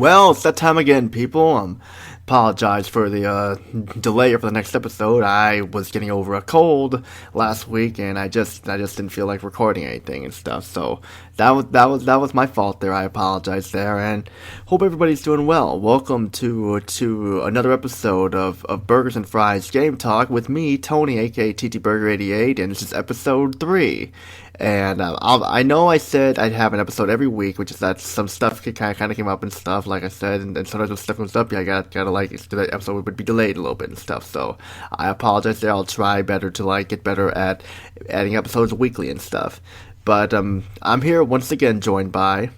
Well, it's that time again, people. Apologize for the delay for the next episode. I was getting over a cold last week, and I just didn't feel like recording anything and stuff. So that was my fault there. I apologize there, and hope everybody's doing well. Welcome to another episode of Burgers and Fries Game Talk with me, Tony, aka TT Burger 88, and this is episode 3. And I know I said I'd have an episode every week, which is that some stuff kind of came up and stuff, like I said, and sometimes when stuff comes up, yeah, I gotta like the episode would be delayed a little bit and stuff. So I apologize there. I'll try better to get better at adding episodes weekly and stuff. But I'm here once again, joined by.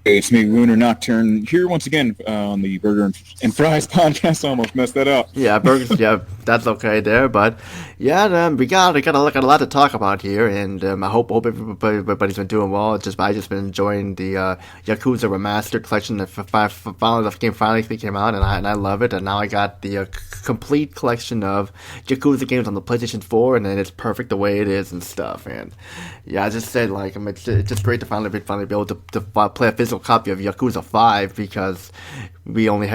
Hey, it's me, Lunar Nocturne, here once again on the Burger and Fries podcast. I almost messed that up. Yeah, burgers. Yeah, that's okay there. But yeah, we got a lot to talk about here, and I hope everybody's been doing well. I just been enjoying the Yakuza Remastered collection. The game finally came out, and I love it. And now I got the complete collection of Yakuza games on the PlayStation 4, and then it's perfect the way it is and stuff. And yeah, I just said it's just great to finally be able to play a physical copy of Yakuza 5 because the only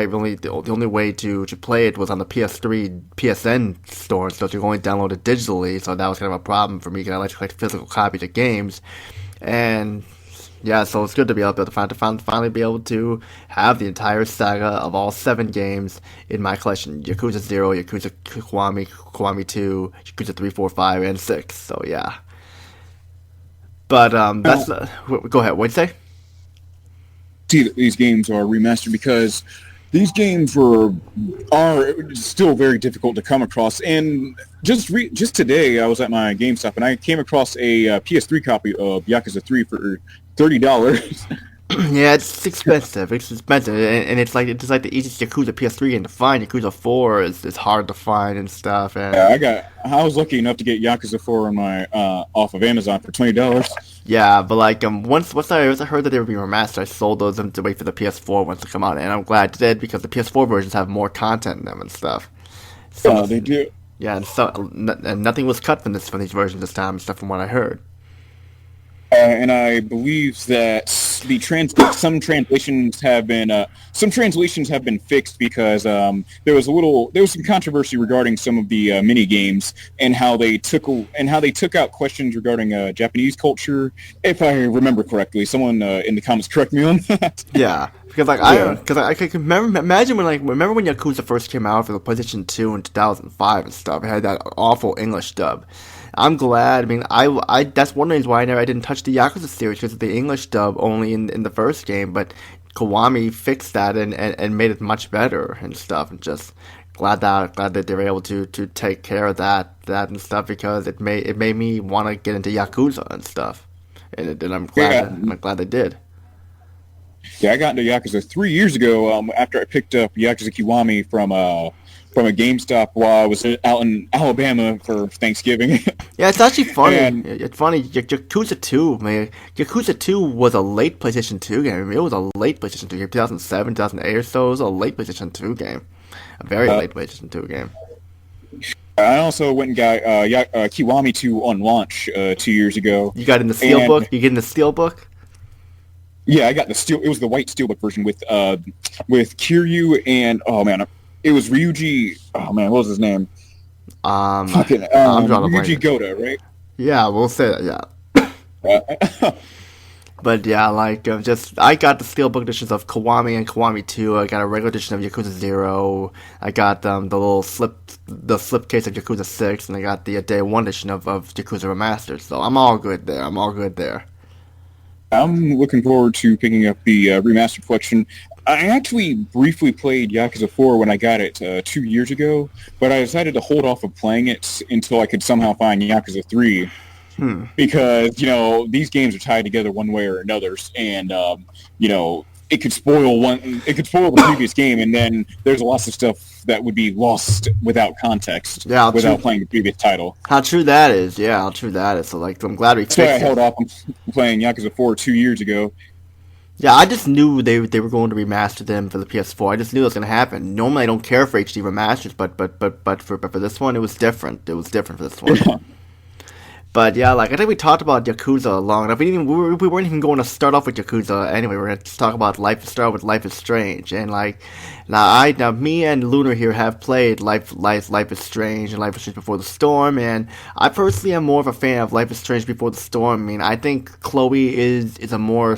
way to play it was on the PS3 PSN store, so you can only download it digitally. So that was kind of a problem for me because I like to collect physical copies of games, and yeah, so it's good to be able to finally be able to have the entire saga of all 7 games in my collection: Yakuza 0, Yakuza Kiwami 2, Yakuza 3, 4, 5, and 6. So yeah, but that's go ahead. What'd you say? See that these games are remastered because these games are still very difficult to come across. And just today, I was at my GameStop and I came across a PS3 copy of Yakuza 3 for $30. Yeah, it's expensive. And it's like the easiest Yakuza PS3 game to find. Yakuza 4 is hard to find and stuff. And Yeah, I was lucky enough to get Yakuza 4 on my off of Amazon for $20. yeah, but once I heard that they were being remastered, I sold those to wait for the PS4 ones to come out, and I'm glad I did because the PS4 versions have more content in them and stuff. So They do. yeah, and nothing was cut from these versions this time, except from what I heard. And I believe that some translations have been fixed because there was some controversy regarding some of the mini games and how they took out questions regarding Japanese culture. If I remember correctly, someone in the comments correct me on that. Yeah, because I can imagine remember when Yakuza first came out for the PlayStation 2 in 2005 and stuff. It had that awful English dub. I'm glad. I mean, I that's one reason why I didn't touch the Yakuza series because of the English dub only in the first game. But Kiwami fixed that and made it much better and stuff. And just glad that they were able to take care of that and stuff because it made me want to get into Yakuza and stuff. And I'm glad they did. Yeah, I got into Yakuza 3 years ago after I picked up Yakuza Kiwami from a GameStop while I was out in Alabama for Thanksgiving. Yeah, it's actually funny. And It's funny. Yakuza 2, man. Yakuza 2 was a late PlayStation 2 game. I mean, it was a late PlayStation 2 game, 2007, 2008 or so. It was a late PlayStation 2 game. A very late PlayStation 2 game. I also went and got Kiwami 2 on launch 2 years ago. You got in the Steelbook? You get in the Steelbook? Yeah, I got the steel. It was the white Steelbook version with Kiryu and it was Ryuji. Oh man, what was his name? I'm drawing a blank. Ryuji Goda, right? Yeah, we'll say that, yeah. But yeah, I got the Steelbook editions of Kiwami and Kiwami 2. I got a regular edition of Yakuza 0. I got the slip case of Yakuza 6, and I got the day 1 edition of Yakuza Remastered. So I'm all good there. I'm looking forward to picking up the remastered collection. I actually briefly played Yakuza 4 when I got it 2 years ago, but I decided to hold off of playing it until I could somehow find Yakuza 3. Because, these games are tied together one way or another, and, it could spoil the previous game, and then there's lots of stuff that would be lost without context, without playing the previous title. How true that is, yeah, how true that is. So, I'm glad we fixed it. That's why I held off on playing Yakuza 4 2 years ago. Yeah, I just knew they were going to remaster them for the PS4. I just knew it was going to happen. Normally, I don't care for HD remasters, but for this one, it was different. It was different for this one. But yeah, like I think we talked about Yakuza long enough. We weren't even going to start off with Yakuza anyway. We're going to talk about start with Life is Strange, and like now me and Lunar here have played Life is Strange and Life is Strange Before the Storm, and I personally am more of a fan of Life is Strange Before the Storm. I mean, I think Chloe is a more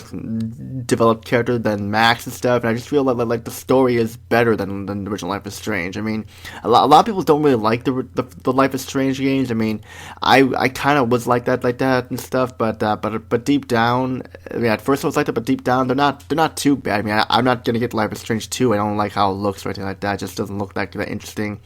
developed character than Max and stuff, and I just feel like the story is better than the original Life is Strange. I mean, a lot of people don't really like the Life is Strange games. I mean, I kind of was like that and stuff, but deep down, I mean, at first I was like that, but deep down they're not too bad. I mean, I'm not gonna get Life is Strange 2. I don't like how it looks or anything like that. It just doesn't look that interesting.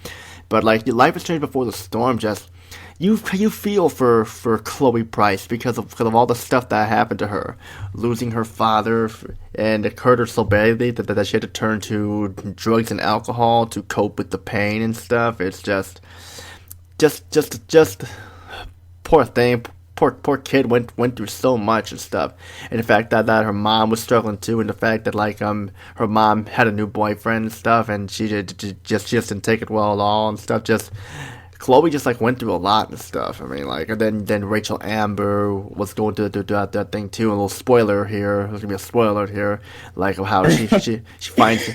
But like Life is Strange Before the Storm, just you feel for Chloe Price because of all the stuff that happened to her, losing her father, and it hurt her so badly that she had to turn to drugs and alcohol to cope with the pain and stuff. It's just poor thing. Poor kid went through so much and stuff, and the fact that her mom was struggling too, and the fact that like her mom had a new boyfriend and stuff, and she just didn't take it well at all and stuff. Just Chloe just like went through a lot and stuff. I mean, like, and then Rachel Amber was going to do that thing too. A little spoiler here. There's gonna be a spoiler here, like of how she finds.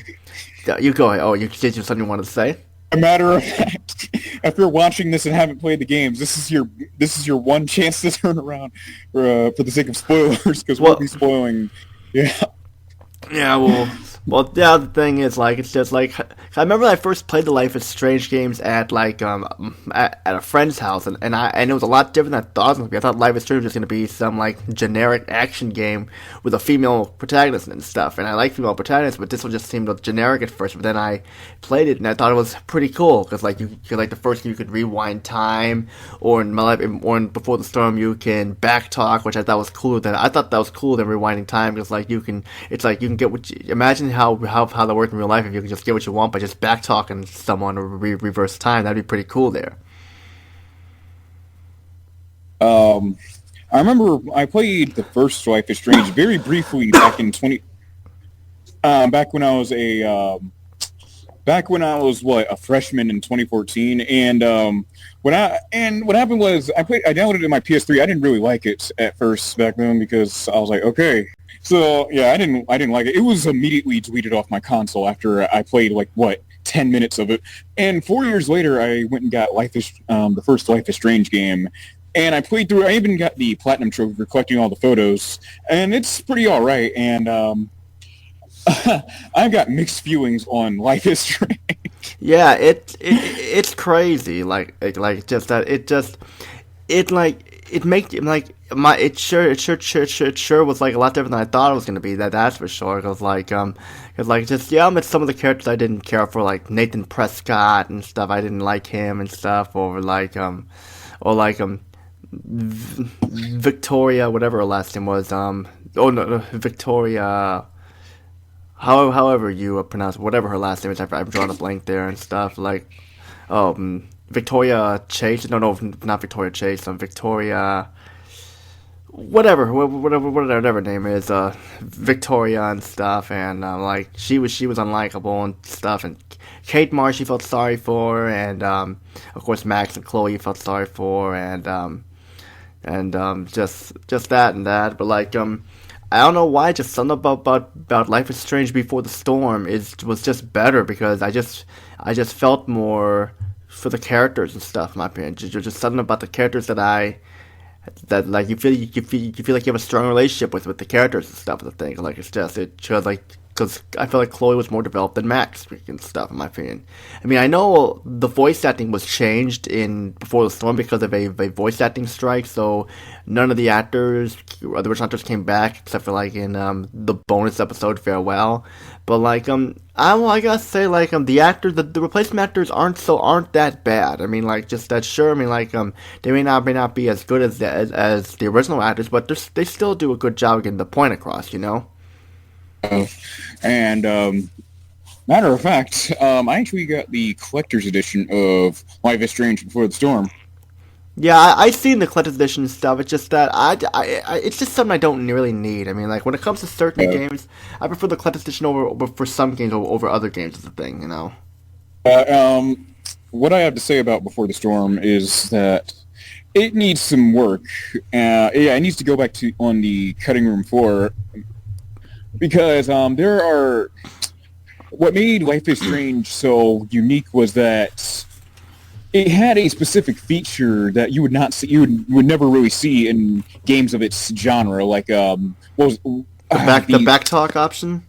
You go ahead. Oh, you did you something you wanted to say? A matter of fact, if you're watching this and haven't played the games, this is your one chance to turn around for the sake of spoilers, because we'll be spoiling. Yeah. Yeah. Yeah. The thing is, like, it's just like I remember when I first played the Life is Strange games at like at a friend's house, and it was a lot different than I thought it was gonna be. I thought Life is Strange was gonna be some like generic action game with a female protagonist and stuff, and I like female protagonists, but this one just seemed generic at first. But then I played it, and I thought it was pretty cool because like you like the first you could rewind time, or in Before the Storm you can backtalk, which I thought was cooler than rewinding time, because like you can get what imagine how that worked in real life if you can just get what you want by just backtalking someone or reverse time. That'd be pretty cool there. I remember I played the first Life is Strange very briefly back in back when I was a freshman in 2014, and what happened was I downloaded it on my PS3. I didn't really like it at first back then because I was like, okay. So yeah, I didn't like it. It was immediately deleted off my console after I played 10 minutes of it. And 4 years later, I went and got the first Life is Strange game, and I played through. I even got the platinum trophy for collecting all the photos, and it's pretty all right. And I've got mixed feelings on Life is Strange. Yeah, it's crazy. It makes like it sure was like a lot different than I thought it was gonna be. That's for sure. Cause it's some of the characters I didn't care for, like Nathan Prescott and stuff. I didn't like him and stuff, Victoria, whatever her last name was. Victoria. However you pronounce whatever her last name is, I've drawn a blank there and stuff. Victoria Chase. No, not Victoria Chase. Victoria. Whatever her name is, Victoria and stuff, and she was unlikable and stuff, and Kate Marsh you felt sorry for, and of course Max and Chloe you felt sorry for, and just that and that, but I don't know why, just something about Life is Strange Before the Storm was just better, because I just felt more for the characters and stuff. In my opinion, just something about the characters that like you feel like you have a strong relationship with the characters and stuff. The thing, it shows because I feel like Chloe was more developed than Max and stuff, in my opinion. I mean, I know the voice acting was changed in Before the Storm because of a voice acting strike, so none of the original actors came back except for in the bonus episode Farewell. But I gotta say the replacement actors aren't that bad. I mean they may not be as good as the original actors, but they still do a good job getting the point across, you know. And matter of fact, I actually got the collector's edition of Life is Strange Before the Storm. Yeah, I seen the collector's edition stuff. It's just that it's just something I don't really need. I mean, when it comes to certain games, I prefer the collector's edition over for some games over other games. Is the thing, you know. What I have to say about Before the Storm is that it needs some work. Yeah, it needs to go back to on the cutting room floor because there are what made Life is Strange so unique was that it had a specific feature that you would not see, would never really see in games of its genre, like what was The back talk option.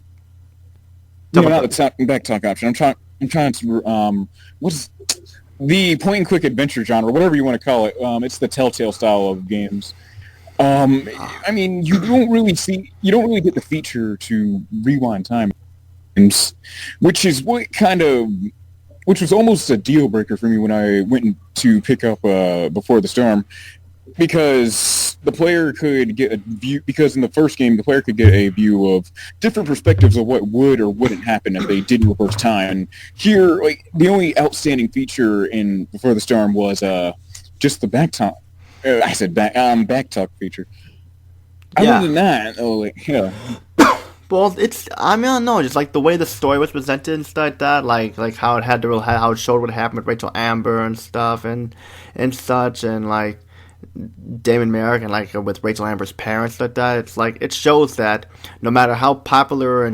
no, Talking not about the back talk option. I'm trying to what's the point and click adventure genre, whatever you want to call it. It's the Telltale style of games. I mean, you don't really get the feature to rewind time, which is what kind of, which was almost a deal breaker for me when I went to pick up Before the Storm, because the player could get a view, because in the first game the player could get a view of different perspectives of what would or wouldn't happen if they didn't reverse time. And here, like, the only outstanding feature in Before the Storm was just the back talk. I said back talk feature. Other yeah. than that, oh, like, yeah. Well, it's I mean I don't know, just like the way the story was presented and stuff like that, like how it had to how it showed what happened with Rachel Amber and stuff and such, and like Damon Merrick and like with Rachel Amber's parents like that. It's like it shows that no matter how popular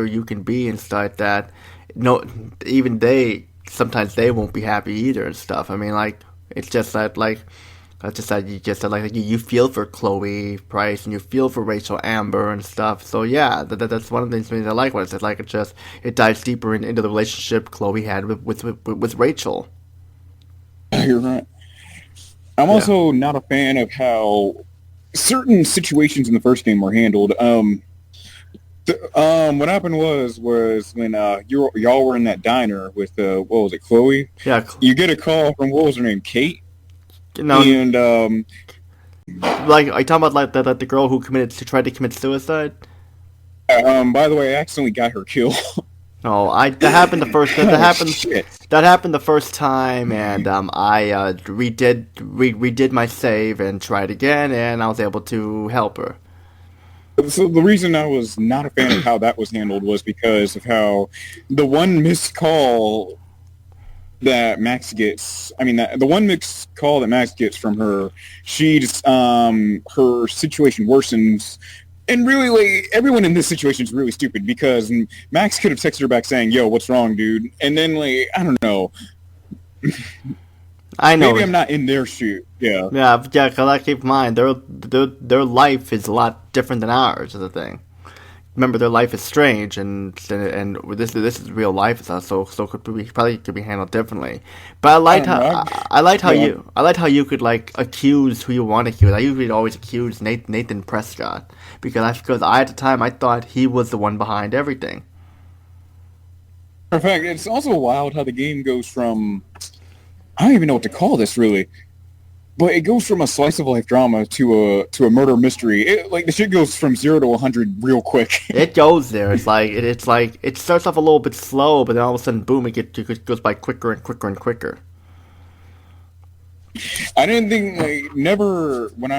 you can be and stuff like that, no, even they sometimes they won't be happy either and stuff. I mean, like it's just that like. That's just that you just like you feel for Chloe Price and you feel for Rachel Amber and stuff. So yeah, that's one of the things I like what it says. Like it dives deeper into the relationship Chloe had with Rachel. You're right. I'm Yeah. also not a fan of how certain situations in the first game were handled. What happened was when y'all were in that diner with what was it, Chloe? Yeah. You get a call from, what was her name, Kate, You know, and like are you talking about like the girl who tried to commit suicide? by the way, I accidentally got her killed. No, I that happened the first Oh shit! that happened the first time, and I redid my save and tried again, and I was able to help her. So the reason I was not a fan of how that was handled was because of how the one missed call that Max gets. I mean, the one mixed call that Max gets from her, she just her situation worsens. And really, like, everyone in this situation is really stupid because Max could have texted her back saying, "Yo, what's wrong, dude?" And then, like, I don't know, I know. maybe I'm not in their shoe. Yeah, Yeah. Cause I keep in mind their life is a lot different than ours. Is the thing. Remember, their life is strange, and this is real life, so could be handled differently. But I don't know. Yeah, I liked how you could like accuse who you want to accuse. I usually always accuse Nathan Prescott because I at the time I thought he was the one behind everything. in fact, it's also wild how the game goes from, I don't even know what to call this really. But it goes from a slice of life drama to a murder mystery. Like, the shit goes from 0 to 100 real quick. It goes there. It's like it starts off a little bit slow, but then all of a sudden, boom! It goes by quicker and quicker and quicker. I didn't think, like, never when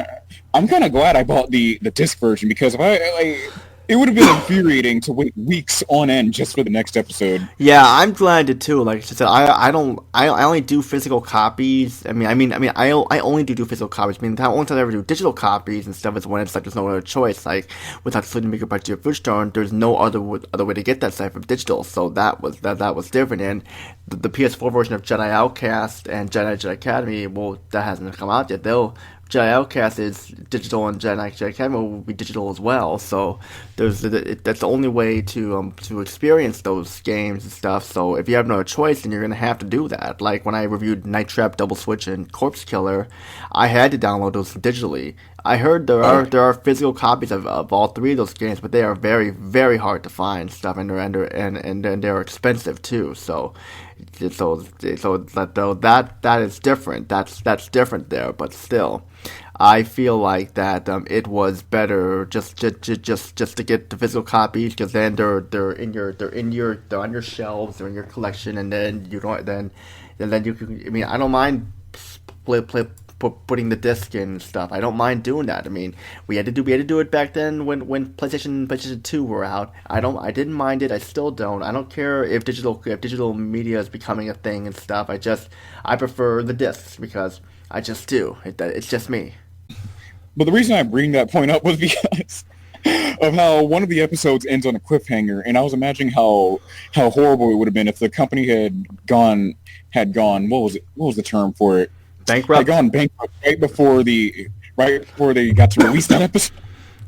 I'm kind of glad I bought the disc version, because if I like, it would have been infuriating to wait weeks on end just for the next episode. Yeah, I'm glad to too. Like I said, I don't I only do physical copies. I only do physical copies. I mean, the only time I ever do digital copies and stuff is when it's like there's no other choice. Like without splitting megabytes to your food store, there's no other way to get that stuff from digital. So that was different. And the PS4 version of Jedi Outcast and Jedi Academy, well, that hasn't come out yet. They'll Jedi Outcast is digital and Jedi Academy will be digital as well. So that's the only way to experience those games and stuff. So if you have no choice, then you're gonna have to do that. Like when I reviewed Night Trap, Double Switch, and Corpse Killer, I had to download those digitally. I heard there are physical copies of all three of those games, but they are very very hard to find stuff, and they're expensive too. So that is different. That's different there, but still. I feel like that it was better just to get the physical copies because then they're on your shelves, they're in your collection, and then you don't then you can. I mean, I don't mind putting the disc in and stuff. I don't mind doing that. I mean, we had to do it back then when PlayStation 2 were out. I didn't mind it. I still don't. I don't care if digital media is becoming a thing and stuff. I prefer the discs because I just do. It's just me. But the reason I bring that point up was because of how one of the episodes ends on a cliffhanger, and I was imagining how horrible it would have been if the company had gone what was the term for it? Bankrupt. Had gone bankrupt right before they got to release that episode.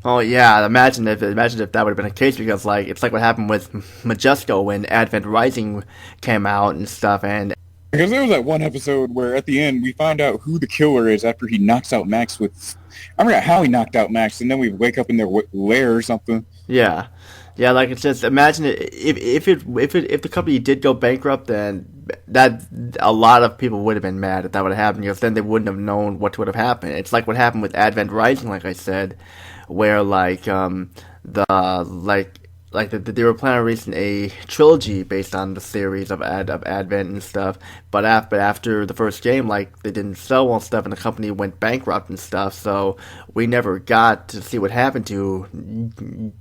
Oh yeah, imagine if that would have been the case, because like it's like what happened with Majesco when Advent Rising came out and stuff. And Because there was that one episode where at the end we find out who the killer is after he knocks out Max with, I forgot how he knocked out Max, and then we wake up in their lair or something. yeah, like it's just imagine if the company did go bankrupt, then that a lot of people would have been mad if that would have happened, because then they wouldn't have known what would have happened. It's like what happened with Advent Rising, like I said, where they were planning on releasing a trilogy based on the series of Advent and stuff, but after the first game, like, they didn't sell well and stuff, and the company went bankrupt and stuff, so we never got to see what happened to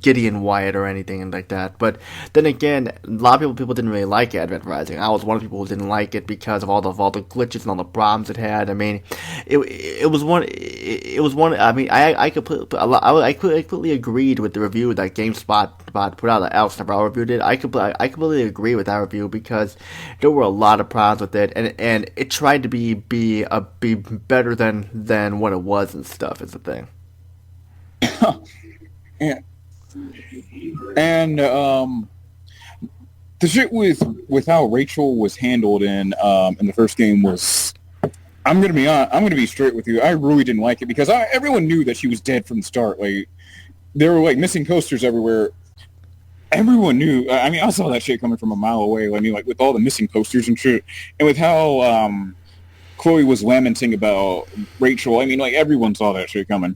Gideon Wyatt or anything like that. But then again, a lot of people didn't really like Advent Rising. I was one of the people who didn't like it because of all the glitches and all the problems it had. I mean, it was one. I mean, I completely agreed with the review that GameSpot put out. That Alex Navarro reviewed it. I completely agree with that review because there were a lot of problems with it, and it tried to be better than what it was and stuff. Is the thing. Yeah. And the shit with how Rachel was handled in the first game was, I'm gonna be straight with you. I really didn't like it because everyone knew that she was dead from the start. Like, there were like missing posters everywhere. Everyone knew. I mean, I saw that shit coming from a mile away. I mean, like, with all the missing posters and shit, and with how Chloe was lamenting about Rachel. I mean, like, everyone saw that shit coming.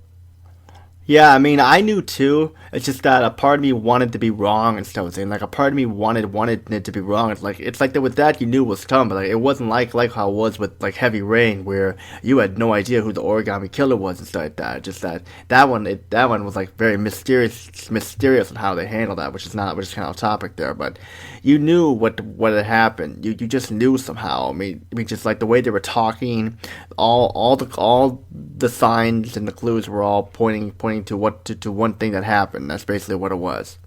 Yeah, I mean, I knew too. It's just that a part of me wanted to be wrong and stuff. And like a part of me wanted it to be wrong. It's like that with that you knew was coming, but like it wasn't like how it was with like Heavy Rain, where you had no idea who the origami killer was and stuff like that. Just that one was like very mysterious on how they handled that, which is kind of off topic there. But you knew what had happened. You just knew somehow. I mean, just like the way they were talking, all the signs and the clues were all pointing to one thing that happened. That's basically what it was.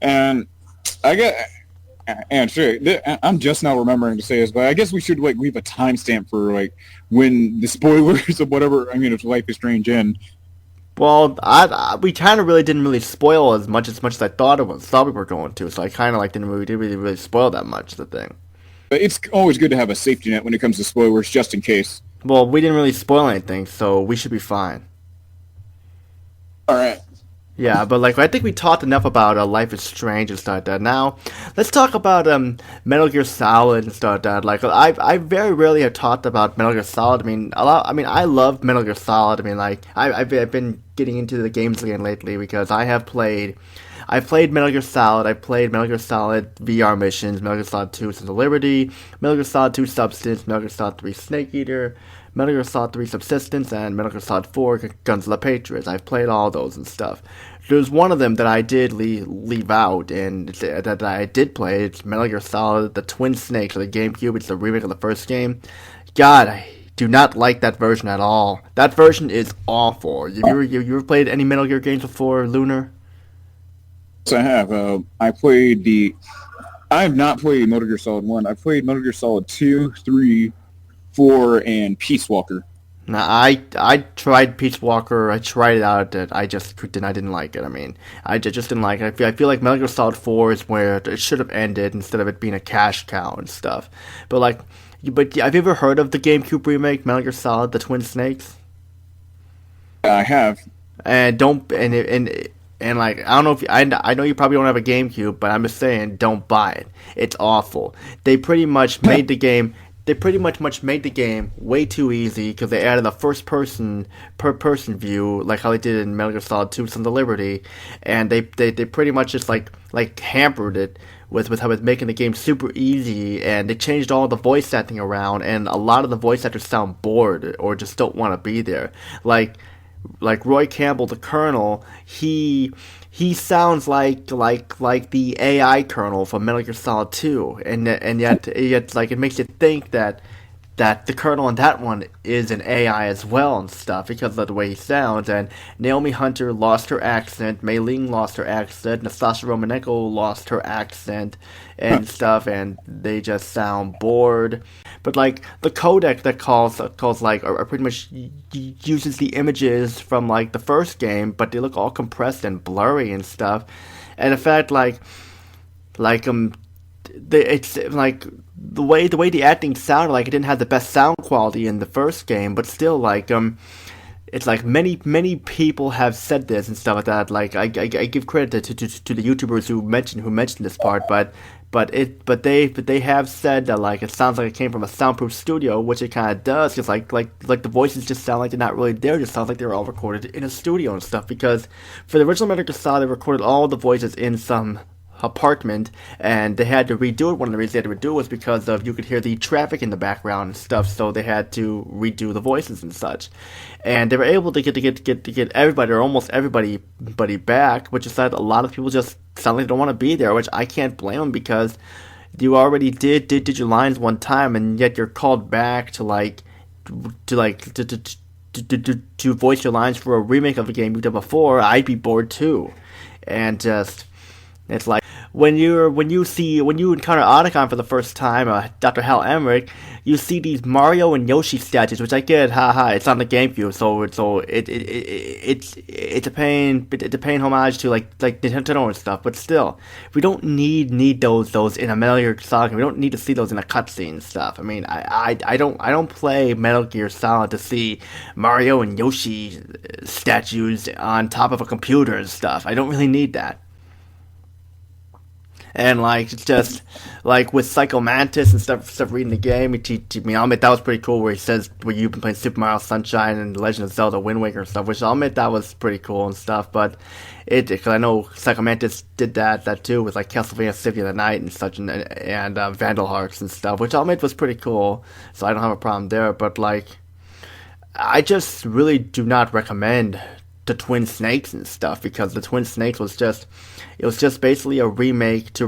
And I guess, and sure, I'm just now remembering to say this, but I guess we should like leave a timestamp for like when the spoilers of whatever. I mean, if Life is Strange end. Well, we kind of didn't really spoil as much as I thought we were going to. So I kind of like didn't really spoil that much. The thing. But it's always good to have a safety net when it comes to spoilers, just in case. Well, we didn't really spoil anything, so we should be fine. All right. Yeah, but like I think we talked enough about Life is Strange and stuff like that. Now, let's talk about Metal Gear Solid and stuff like that. Like I very rarely have talked about Metal Gear Solid. I mean, I love Metal Gear Solid. I mean, like I've been getting into the games again lately because I played Metal Gear Solid. I played Metal Gear Solid VR missions, Metal Gear Solid 2 Sons of Liberty, Metal Gear Solid 2 Substance, Metal Gear Solid 3 Snake Eater, Metal Gear Solid 3 Subsistence, and Metal Gear Solid 4 Guns of the Patriots. I've played all those and stuff. There's one of them that I did leave out, and that I did play. It's Metal Gear Solid, the Twin Snakes for the GameCube. It's the remake of the first game. God, I do not like that version at all. That version is awful. You ever played any Metal Gear games before, Lunar? Yes, I have. I have not played Metal Gear Solid 1. I've played Metal Gear Solid 2, 3, 4, and Peace Walker. Now, I tried Peace Walker. I tried it out. I didn't like it. I mean, I just didn't like it. I feel like Metal Gear Solid 4 is where it should have ended instead of it being a cash cow and stuff. But have you ever heard of the GameCube remake, Metal Gear Solid: The Twin Snakes? I have. And like I don't know if I know you probably don't have a GameCube, but I'm just saying, don't buy it. It's awful. They pretty much made the game. They pretty much made the game way too easy because they added a first person view like how they did in Metal Gear Solid 2 Sons of Liberty, and they pretty much just like hampered it with making the game super easy, and they changed all the voice acting around, and a lot of the voice actors sound bored or just don't want to be there. Like Roy Campbell, the Colonel, he sounds like the AI Colonel from Metal Gear Solid 2, and yet like it makes you think that the Colonel in that one is an AI as well and stuff because of the way he sounds. And Naomi Hunter lost her accent, Mei Ling lost her accent, Nastasha Romanenko lost her accent and stuff, and they just sound bored. But like the codec that calls like are pretty much uses the images from like the first game, but they look all compressed and blurry and stuff. And in fact, like it's like the way the acting sounded, like it didn't have the best sound quality in the first game, but still it's like many people have said this and stuff like that. Like I give credit to the YouTubers who mentioned this part, but they have said that like it sounds like it came from a soundproof studio, which it kind of does, because like the voices just sound like they're not really there. It just sounds like they were all recorded in a studio and stuff. Because for the original Metal Gear Solid, they recorded all the voices in some apartment, and they had to redo it. One of the reasons they had to redo it was because of you could hear the traffic in the background and stuff, so they had to redo the voices and such. And they were able to get everybody, or almost everybody back, which is that a lot of people just sound like they don't want to be there, which I can't blame them, because you already did your lines one time, and yet you're called back to voice your lines for a remake of a game you did before. I'd be bored too. And just, it's like when you encounter Otacon for the first time, Dr. Hal Emmerich, you see these Mario and Yoshi statues, which I get, haha, it's on the GameCube, so it's a paying homage to like Nintendo and stuff. But still, we don't need those in a Metal Gear Solid. We don't need to see those in a cutscene and stuff. I mean, I don't play Metal Gear Solid to see Mario and Yoshi statues on top of a computer and stuff. I don't really need that. And like it's just like with Psycho Mantis and stuff reading the game, I'll admit that was pretty cool. Where he says where you've been playing Super Mario Sunshine and Legend of Zelda Wind Waker and stuff, which I'll admit that was pretty cool and stuff. But because I know Psycho Mantis did that too with like Castlevania Symphony of the Night and such, and Vandal Hearts and stuff, which I'll admit was pretty cool. So I don't have a problem there. But like, I just really do not recommend the Twin Snakes and stuff, because the Twin Snakes was just basically a remake for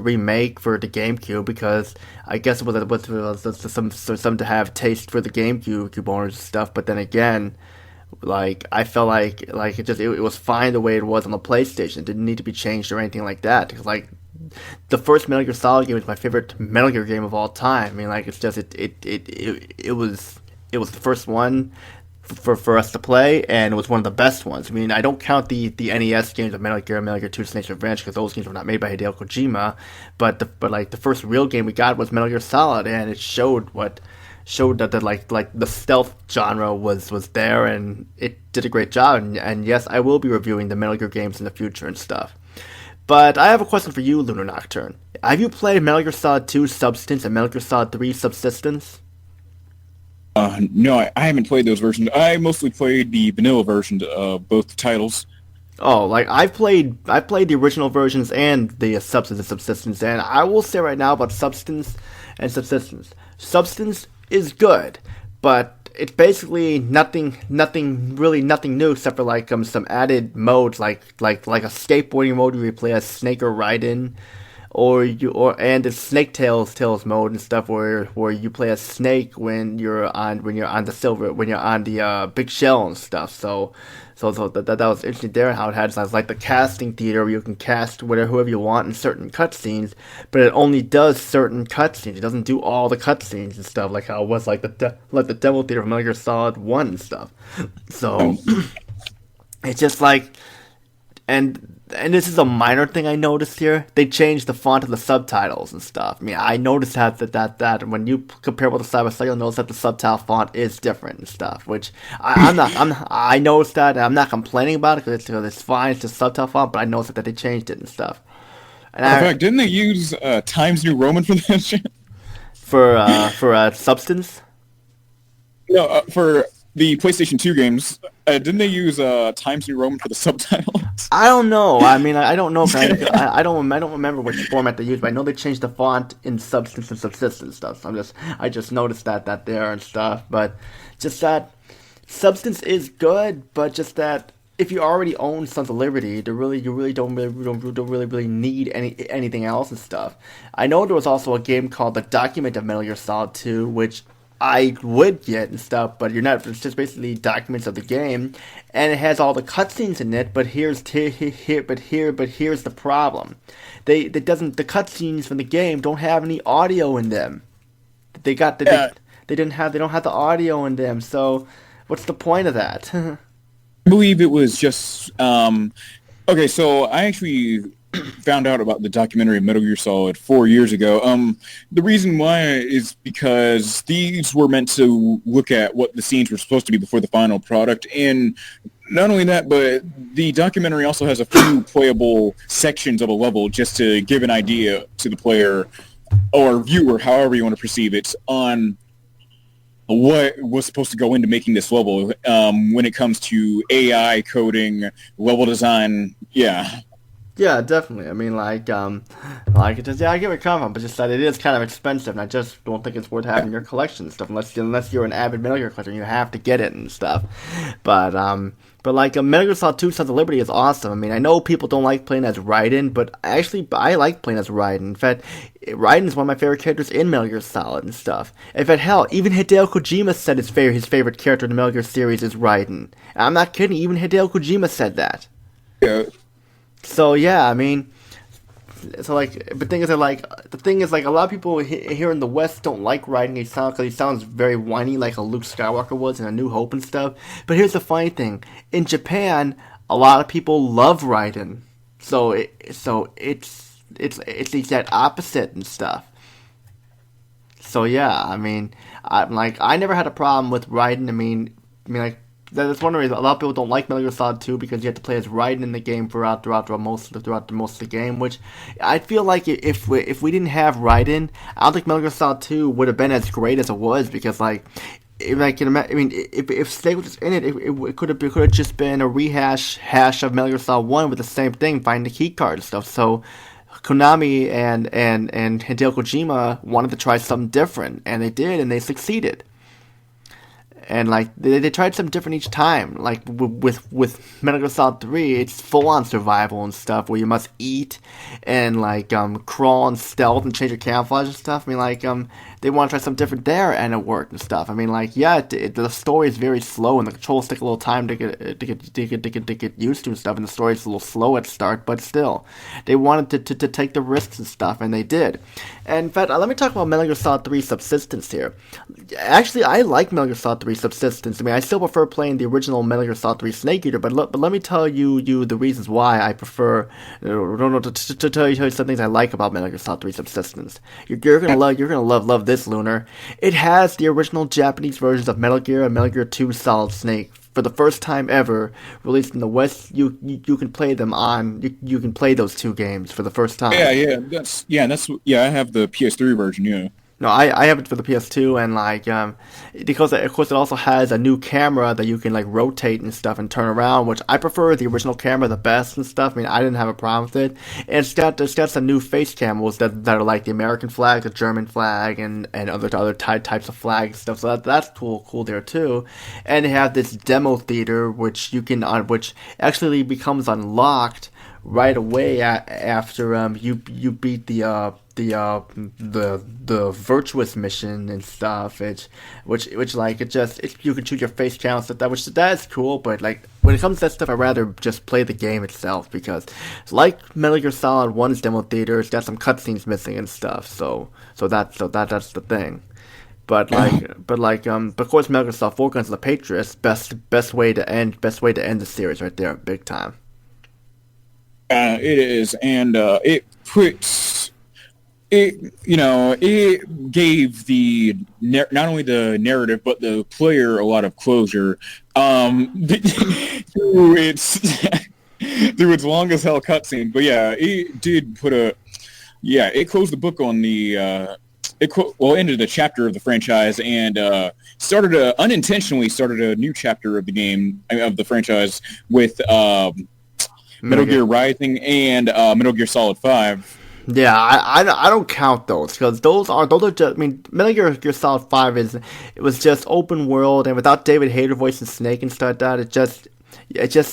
the GameCube, because I guess it was some to have taste for the GameCube owners and stuff. But then again, like I felt like it was fine the way it was on the PlayStation. It didn't need to be changed or anything like that. Because like the first Metal Gear Solid game was my favorite Metal Gear game of all time. I mean, like it's just it was the first one for us to play, and it was one of the best ones. I mean, I don't count the NES games of Metal Gear and Metal Gear 2 Snake's Revenge, because those games were not made by Hideo Kojima, but the first real game we got was Metal Gear Solid, and it showed that the stealth genre was there, and it did a great job. And yes, I will be reviewing the Metal Gear games in the future and stuff. But I have a question for you, Lunar Nocturne. Have you played Metal Gear Solid 2 Substance and Metal Gear Solid 3 Subsistence? No, I haven't played those versions. I mostly played the vanilla version of both titles. Oh, like I played the original versions and the Substance and Subsistence, and I will say right now about Substance and Subsistence. Substance is good, but it's basically nothing new except for like some added modes like a skateboarding mode where you play as Snake or Raiden, and the Snake Tales mode and stuff where you play as Snake when you're on the big shell and stuff. So that was interesting there, how it had like the casting theater where you can cast whoever you want in certain cutscenes, but it only does certain cutscenes. It doesn't do all the cutscenes and stuff like how it was like the demo theater from Metal Gear Solid 1 and stuff. So it's just like, and this is a minor thing I noticed here. They changed the font of the subtitles and stuff. I mean, I noticed that when you compare both the side by side, you'll notice that the subtitle font is different and stuff. Which I noticed that, and I'm not complaining about it because it's fine. It's just subtitle font, but I noticed that they changed it and stuff. And In fact, didn't they use Times New Roman for that shit? For Substance? No, for the PlayStation 2 games, didn't they use Times New Roman for the subtitle? I don't know. I mean, I don't know. I don't remember which format they used, but I know they changed the font in Substance and Subsistence stuff. So I just noticed that there and stuff. But just that Substance is good, but just that if you already own Sons of Liberty, you really don't really need anything else and stuff. I know there was also a game called The Document of Metal Gear Solid 2, which I would get and stuff, but you're not. It's just basically documents of the game, and it has all the cutscenes in it. But here's the problem. The cutscenes from the game don't have any audio in them. They got Yeah, they don't have the audio in them. So what's the point of that? I believe it was just okay. So I actually found out about the documentary Metal Gear Solid 4 years ago. The reason why is because these were meant to look at what the scenes were supposed to be before the final product, and not only that, but the documentary also has a few playable sections of a level just to give an idea to the player or viewer, however you want to perceive it, on what was supposed to go into making this level when it comes to AI coding, level design. Yeah. Yeah, definitely. I mean, like it just yeah, I get where you're coming from, but just that it is kind of expensive, and I just don't think it's worth having in your collection and stuff unless you're an avid Metal Gear collector, you have to get it and stuff. But like Metal Gear Solid 2: Sons of Liberty is awesome. I mean, I know people don't like playing as Raiden, but I like playing as Raiden. In fact, Raiden is one of my favorite characters in Metal Gear Solid and stuff. In fact, hell, even Hideo Kojima said his favorite character in the Metal Gear series is Raiden. And I'm not kidding. Even Hideo Kojima said that. Yeah. So yeah, I mean, so like, but the thing is like a lot of people here in the West don't like Raiden. Because he sounds very whiny, like a Luke Skywalker was in A New Hope and stuff. But here's the funny thing: in Japan, a lot of people love Raiden. So it's the exact opposite and stuff. So yeah, I mean, I never had a problem with Raiden. Like that's one reason a lot of people don't like Metal Gear Solid 2 because you have to play as Raiden in the game throughout most of the game. Which I feel like if we didn't have Raiden, I don't think Metal Gear Solid 2 would have been as great as it was because like. If Snake was in it, it could have just been a hash of Metal Gear Solid 1 with the same thing, finding the key card and stuff. So Konami and Hideo Kojima wanted to try something different, and they did, and they succeeded. And like they tried something different each time. Like with Metal Gear Solid 3, it's full on survival and stuff where you must eat and like crawl and stealth and change your camouflage and stuff. They want to try something different there, and it worked and stuff. The story is very slow, and the controls take a little time to get used to and stuff. And the story is a little slow at the start, but still, they wanted to take the risks and stuff, and they did. And in fact, let me talk about Metal Gear Solid 3 Subsistence here. Actually, I like Metal Gear Solid 3 Subsistence. I still prefer playing the original Metal Gear Solid 3 Snake Eater, but let me tell you the reasons why I prefer. To tell you some things I like about Metal Gear Solid 3 Subsistence. You're gonna love this, Lunar. It has the original Japanese versions of Metal Gear and Metal Gear 2 Solid Snake. For the first time ever released in the West, you can play them on. You can play those two games for the first time. I have the PS3 version. Yeah. No, I have it for the PS2, and because of course it also has a new camera that you can like rotate and stuff and turn around, which I prefer the original camera the best and stuff. I didn't have a problem with it. And it's got some new face camos that are like the American flag, the German flag, and other types of flags and stuff. So that's cool there too. And they have this demo theater which which actually becomes unlocked right away after you beat the virtuous mission and stuff, which you can choose your face channel stuff that is cool, but like when it comes to that stuff, I'd rather just play the game itself because it's like Metal Gear Solid 1's demo theater, it's got some cutscenes missing and stuff, so that's the thing. But of course Metal Gear Solid 4 Guns of the Patriots, best way to end the series right there, big time. It is, and it puts it. It gave the not only the narrative but the player a lot of closure. Through its through its long as hell cutscene. But yeah, it did put it closed the book on the. Ended a chapter of the franchise and unintentionally started a new chapter of the game of the franchise with. Metal Okay. Gear Rising, and Metal Gear Solid 5. Yeah, I don't count those because those are just. I mean, Metal Gear Solid 5 is it was just open world and without David Hayter voicing Snake and stuff like that, it just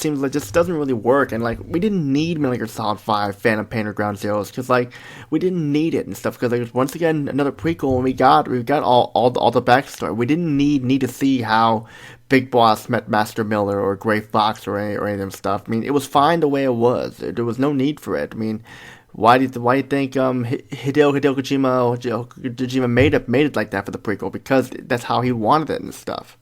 seems like just doesn't really work. And like we didn't need Metal Gear Solid 5, Phantom Pain or Ground Zeroes because like we didn't need it and stuff because like once again another prequel and we got all the backstory. We didn't need to see how Big Boss met Master Miller or Gray Fox or any of them stuff. I mean, it was fine the way it was. There was no need for it. I mean. Why do you think Hideo Kojima made it like that for the prequel? Because that's how he wanted it and stuff.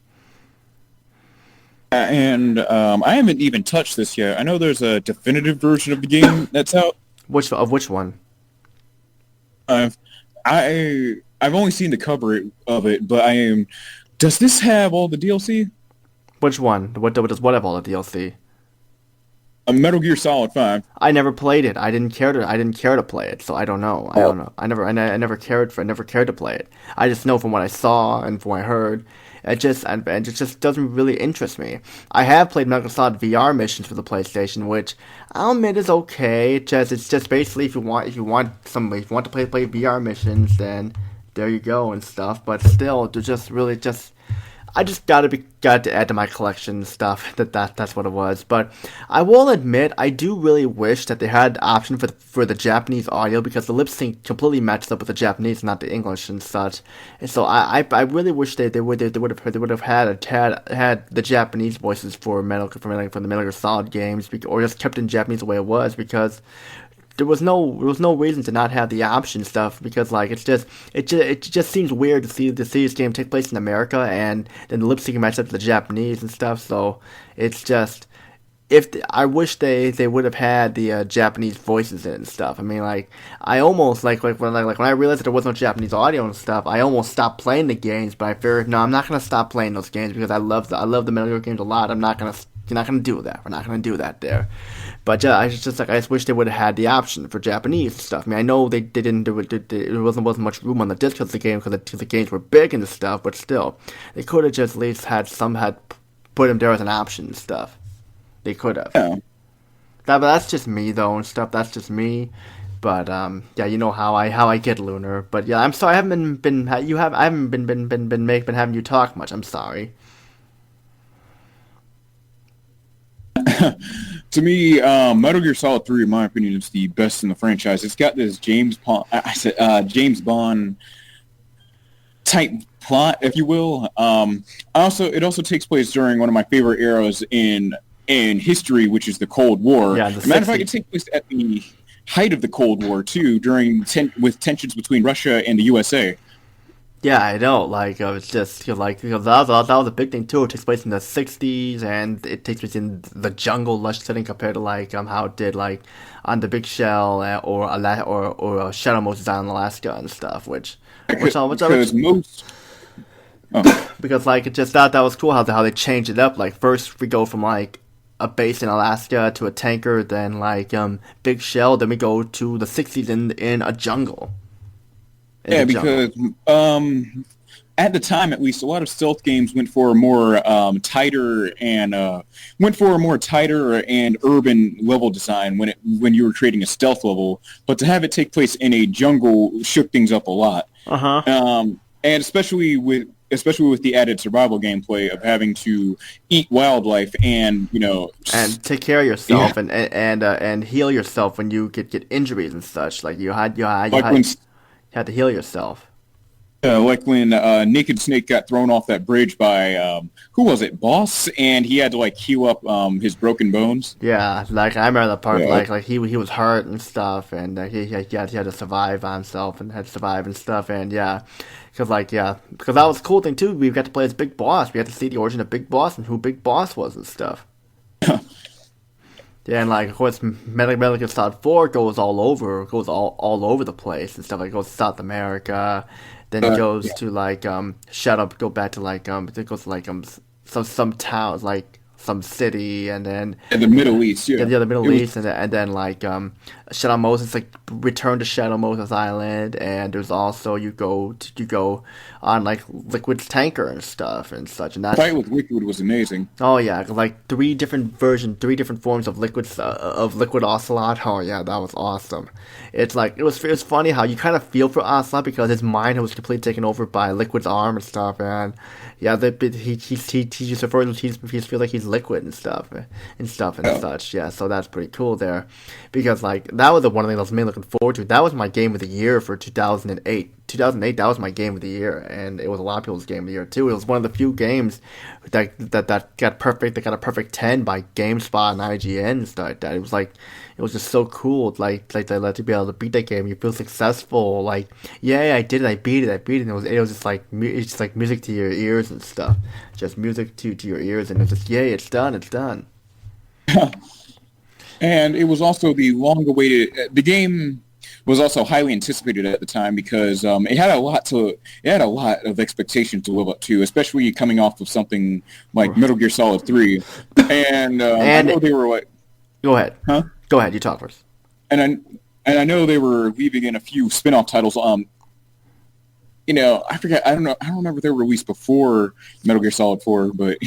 And I haven't even touched this yet. I know there's a definitive version of the game that's out. Which one? I've I've only seen the cover of it, but I am. Does this have all the DLC? Which one? Does what have all the DLC? A Metal Gear Solid 5. I never played it. I didn't care to play it, so I don't know. I Oh. don't know. I never cared to play it. I just know from what I saw and from what I heard. It just doesn't really interest me. I have played Metal Gear Solid VR missions for the PlayStation, which I'll admit is okay. It's just basically if you want to play VR missions, then there you go and stuff. But still, they're just really just I just got to add to my collection and stuff. That's what it was. But I will admit, I do really wish that they had the option for the Japanese audio because the lip sync completely matches up with the Japanese, not the English and such. And so I really wish they would have had the Japanese voices for the Metal Gear Solid games, or just kept it in Japanese the way it was because there was no reason to not have the option stuff because like it just seems weird to see this game take place in America and then the lip sync matches up to the Japanese and stuff. So it's just I wish they would have had the Japanese voices in it and stuff. I mean, like I almost when I realized that there was no Japanese audio and stuff, I almost stopped playing the games. But I figured no, I'm not gonna stop playing those games because I love the Metal Gear games a lot. You're not gonna do that. We're not gonna do that there. But yeah, I just wish they would have had the option for Japanese stuff. I mean, I know they didn't do it. There wasn't much room on the disc of the game because the games were big and stuff. But still, they could have just at least had put them there as an option and stuff. They could have. Yeah. But that's just me though and stuff. That's just me. But yeah, you know how I get, Lunar. But yeah, I'm sorry. I haven't been having you talk much. I'm sorry. To me, Metal Gear Solid 3, in my opinion, is the best in the franchise. It's got this James Bond type plot, if you will. It also takes place during one of my favorite eras in history, which is the Cold War. Yeah, As a matter of fact, it takes place at the height of the Cold War too, with tensions between Russia and the USA. Yeah, I know. Like, it's just because that was a big thing too. It takes place in the '60s, and it takes place in the jungle, lush setting compared to like how it did like on the Big Shell or Shadow Moses Island, Alaska, and stuff. Because most. Oh. Because like it just thought that was cool how they changed it up. Like first we go from like a base in Alaska to a tanker, then like Big Shell, then we go to the '60s in a jungle. Yeah, because at the time, at least, a lot of stealth games went for a more tighter and urban level design when you were creating a stealth level. But to have it take place in a jungle shook things up a lot. Uh-huh. And especially with the added survival gameplay of having to eat wildlife and and take care of yourself Yeah. and heal yourself when you get injuries and such. Like like when you had to heal yourself. Like when Naked Snake got thrown off that bridge by who was it, Boss, and he had to like heal up his broken bones. Yeah, like I remember that part. Yeah. Like he was hurt and stuff, and he had to survive by himself and had to survive and stuff. And yeah, because that was a cool thing too. We got to play as Big Boss. We had to see the origin of Big Boss and who Big Boss was and stuff. Yeah, and like of course, Metal Gear Solid 4 goes all over the place and stuff. Like it goes to South America, then it goes Yeah. to like go back to like it goes to like some towns like some city, and then In the Middle East, yeah, yeah. the It Middle was East, and then like Shadow Moses, like return to Shadow Moses Island, and there's also you go on like Liquid's tanker and stuff and such, and that's fight with Liquid was amazing. oh yeah, like three different forms of Liquid Ocelot. Oh yeah, that was awesome. It's like it was funny how you kind of feel for Ocelot because his mind was completely taken over by Liquid's arm and stuff, and yeah, he just refers he just feels like he's Liquid and stuff and Yeah. such. Yeah, so that's pretty cool there, because like that was the one thing I was mainly looking forward to. That was my game of the year for 2008. 2008, that was my game of the year, and it was a lot of people's game of the year too. It was one of the few games that got perfect. That got a perfect 10 by GameSpot and IGN and stuff like that. It was like it was just so cool. Like they let you be able to beat that game. You feel successful. Like yeah, I did it. I beat it. I beat it. And it was just like it's just like music to your ears and stuff. Just music to your ears, and it's just yay, it's done. It's done. And it was also the long-awaited. The game was also highly anticipated at the time because it had a lot of expectations to live up to, especially coming off of something like Metal Gear Solid 3. And I And know they were like, go ahead. huh? Go ahead. You talk first. And I and I know they were leaving in a few spin-off titles. I forget. I don't know. I don't remember if they were released before Metal Gear Solid 4, but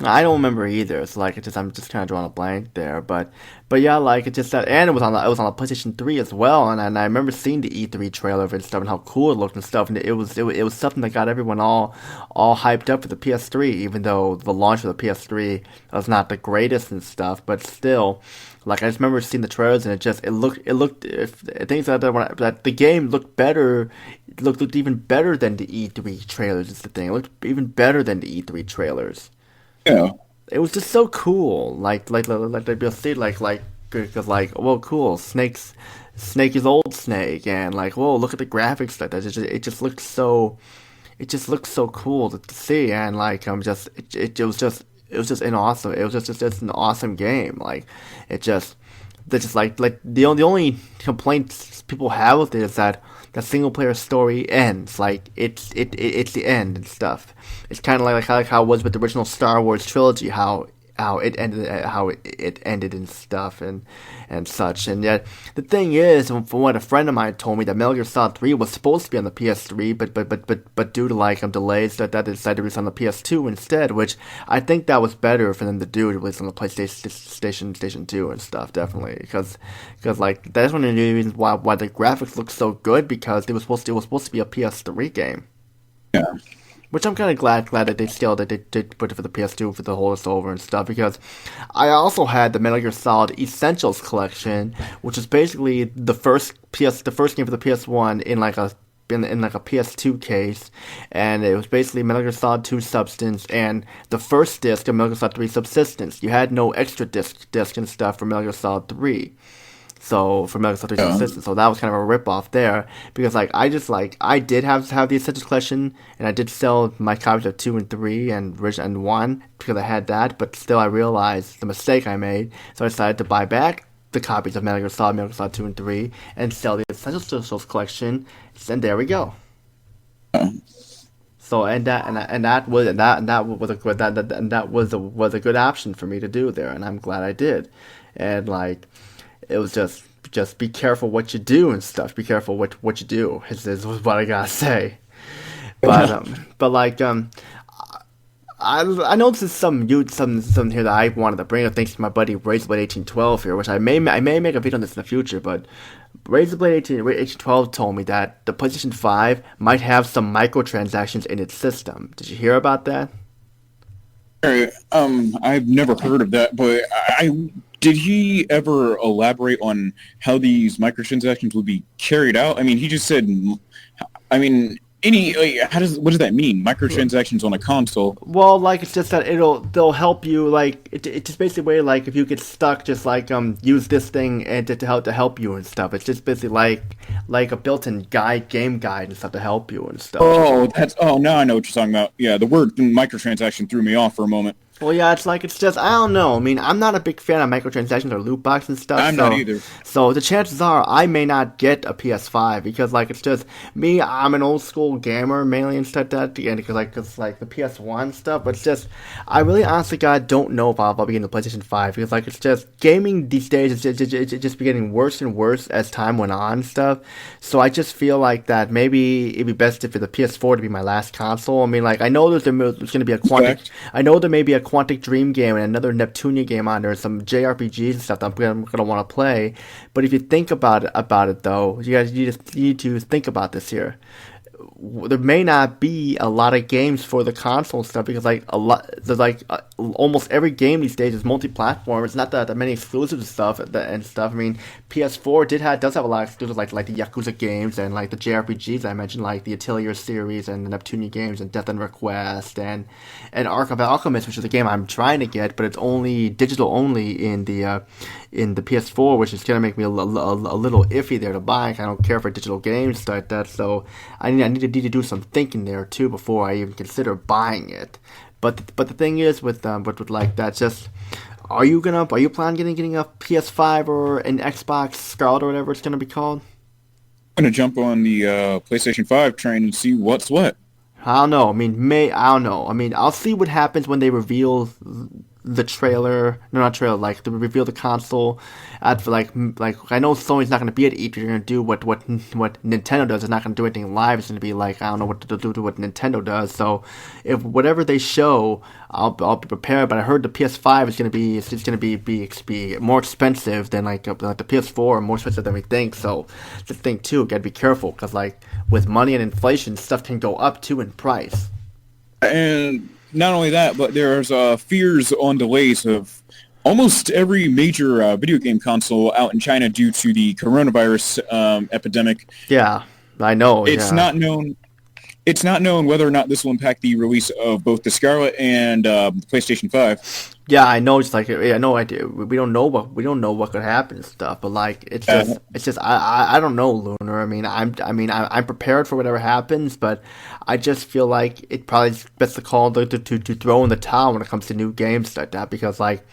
I don't remember either. It's like it just I'm just kind of drawing a blank there, but yeah, like it just that, and it was on the PlayStation 3 as well, and I remember seeing the E3 trailer of it and stuff and how cool it looked and stuff, and it was something that got everyone all hyped up for the PS3, even though the launch of the PS3 was not the greatest and stuff, but still. Like I just remember seeing the trailers and it looked if things like that that the game looked better, looked even better than the E3 trailers. Is the thing. It looked even better than the E3 trailers. yeah. It was just so cool. Like you'll see like because like well cool Snake is old Snake, and like whoa look at the graphics like that. It just looks so cool to see, and like just it was just an awesome it was just an awesome game. Like it just that's just like the only complaints people have with it is that the single player story ends. Like it's the end and stuff. It's kind of like how it was with the original Star Wars trilogy, how it ended and stuff and such. And yet the thing is, from what a friend of mine told me, that Metal Gear Solid 3 was supposed to be on the PS3, but due to like delays, that they decided to release on the PS2 instead. Which I think that was better for them to do, to release on the PlayStation 2 and stuff, definitely, because like that's one of the reasons why the graphics look so good, because it was supposed to be a PS3 game. Yeah. Which I'm kind of glad that they did put it for the PS2 for the hold us over and stuff, because I also had the Metal Gear Solid Essentials collection, which is basically the first game for the PS1 in like a PS2 case, and it was basically Metal Gear Solid 2 Substance and the first disc of Metal Gear Solid 3 Subsistence. You had no extra disc and stuff for Metal Gear Solid 3. So for Metal Gear Solid 3 Yeah. Subsistence, so that was kind of a rip off there, because I did have the Essentials collection, and I did sell my copies of 2 and 3 and 1 because I had that, but still I realized the mistake I made, so I decided to buy back the copies of Metal Gear Solid 2 and 3, and sell the Essentials collection, and there we go. So and that was a good that was a good option for me to do there, and I'm glad I did. And like it was just be careful what you do and stuff. Be careful what you do is what I gotta say. But like I know this is some here that I wanted to bring up, thanks to my buddy Razorblade 1812 here, which I may make a video on this in the future, but Razorblade 1812 told me that the PlayStation 5 might have some microtransactions in its system. Did you hear about that? I've never heard of that, but did he ever elaborate on how these microtransactions would be carried out? I mean, he just said, I mean, what does that mean? Microtransactions on a console? Well, like it's just that they'll help you. Like it's just basically where like if you get stuck, just like use this thing and to help you and stuff. It's just basically like a built-in game guide and stuff to help you and stuff. Oh, now I know what you're talking about. Yeah, the word microtransaction threw me off for a moment. Well, yeah, it's just I don't know. I mean, I'm not a big fan of microtransactions or loot boxes and stuff. I'm not either. So the chances are I may not get a PS5 because like it's just me. I'm an old school gamer mainly and stuff that, and because like the PS1 stuff. But it's just I really honestly God don't know if I'll be getting the PlayStation 5 because like it's just gaming these days is it's just be getting worse and worse as time went on and stuff. So I just feel like that maybe it'd be best if the PS4 to be my last console. I mean, like I know there's going to be a Quantic. Fact. I know there may be a Quantic Dream game and another Neptunia game on there, some JRPGs and stuff that I'm gonna want to play. But if you think about it though, you guys need to think about this here. There may not be a lot of games for the console stuff because like a lot there's like almost every game these days is multi-platform. It's not that many exclusives and stuff. I mean, PS4 does have a lot of exclusives like the Yakuza games and like the JRPGs I mentioned, like the Atelier series and the Neptunia games and Death and Request and Ark of Alchemist, which is a game I'm trying to get, but it's only digital only in the PS4, which is gonna make me a little iffy there to buy. I don't care for digital games like that, so I need to do some thinking there too before I even consider buying it. But the thing is with like that, just are you planning getting a PS5 or an Xbox Scarlet or whatever it's gonna be called? I'm gonna jump on the PlayStation 5 train and see what's what. I don't know. I don't know. I mean, I'll see what happens when they reveal the trailer. No, not trailer. Like they reveal the console. At like I know Sony's not going to be at E3. They're going to do what Nintendo does. It's not going to do anything live. It's going to be like I don't know what to do to what Nintendo does. So if whatever they show, I'll be prepared. But I heard the PS5 is going to be be more expensive than like the PS4, more expensive than we think. So the thing too, got to be careful because like with money and inflation, stuff can go up too in price. And not only that, but there's fears on delays of almost every major video game console out in China due to the coronavirus epidemic. Yeah, I know. It's Yeah. not known. It's not known whether or not this will impact the release of both the Scarlet and the PlayStation 5. Yeah, I know. It's like I know. We don't know what could happen and stuff. But like, it's just I don't know, Lunar. I'm prepared for whatever happens, but I just feel like it probably is best to call to throw in the towel when it comes to new games like that because like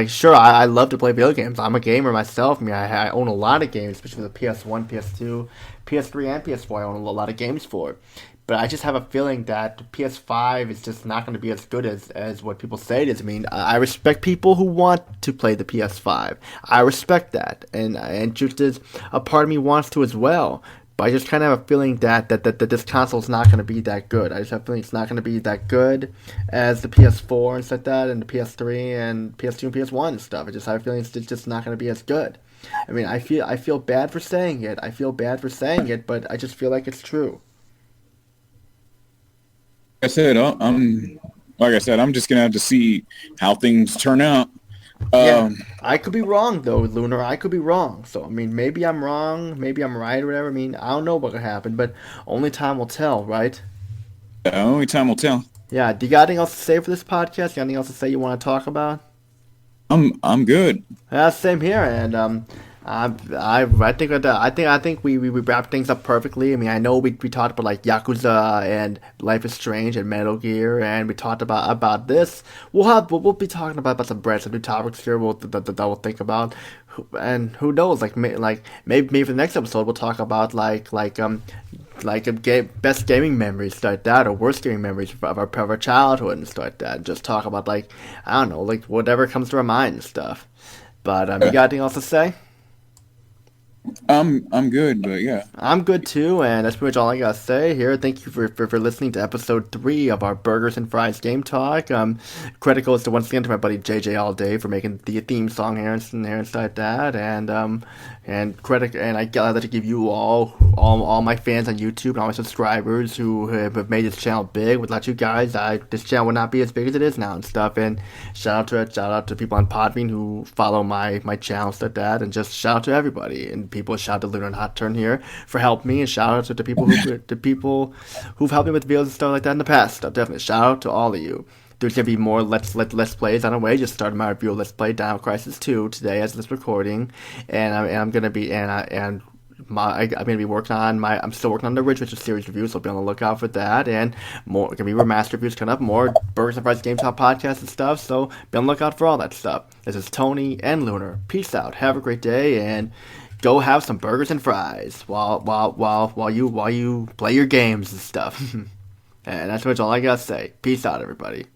sure I love to play video games. I'm a gamer myself. I mean I own a lot of games, especially the PS1, PS2, PS3, and PS4. I own a lot of games for. But I just have a feeling that the PS5 is just not going to be as good as what people say it is. I mean, I respect people who want to play the PS5. I respect that, and truth is, a part of me wants to as well. But I just kind of have a feeling that this console is not going to be that good. I just have a feeling it's not going to be that good as the PS4 and stuff like that, and the PS3 and PS2 and PS1 and stuff. I just have a feeling it's just not going to be as good. I mean, I feel bad for saying it. I feel bad for saying it, but I just feel like it's true. Like I said, I'm just gonna have to see how things turn out. Yeah, Um, I could be wrong though, Lunar. I could be wrong. So I mean, maybe I'm wrong, maybe I'm right or whatever. I mean, I don't know what could happen, but only time will tell, right? only time will tell. Yeah. Do you got anything else to say for this podcast? You got anything else to say you want to talk about? I'm good. Yeah, same here. And I think we wrapped things up perfectly. I mean, I know we talked about like Yakuza and Life is Strange and Metal Gear, and we talked about this. We'll be talking about some some new topics here. That we'll think about, and who knows? Maybe for the next episode we'll talk about like a best gaming memories like that or worst gaming memories of our childhood and stuff like that. And just talk about like I don't know like whatever comes to our mind and stuff. But you got anything else to say? I'm good, but yeah. I'm good too, and that's pretty much all I gotta say here. Thank you for listening to episode 3 of our Burgers and Fries Game Talk. Credit goes to once again to my buddy JJ All Day for making the theme song here and stuff like that, and credit and I'd like to give you all my fans on YouTube and all my subscribers who have made this channel big. Without you guys, this channel would not be as big as it is now and stuff. And shout out to people on Podbean who follow my channel stuff like that, and just shout out to everybody and people. Shout out to Lunar and Hot Turn here for helping me, and shout out to the people who've helped me with videos and stuff like that in the past. Definitely shout out to all of you. There's gonna be more let's plays on the way. Just started my review of Let's Play Dino Crisis 2 today as this recording, and I'm gonna be and I'm gonna be working on my. I'm still working on the Ridge Racer series review, so be on the lookout for that. And more gonna be remastered reviews coming up, more Burgers and Fries Game Talk podcasts and stuff. So be on the lookout for all that stuff. This is Tony and Lunar. Peace out. Have a great day, and go have some burgers and fries while you play your games and stuff. And that's pretty much all I gotta say. Peace out, everybody.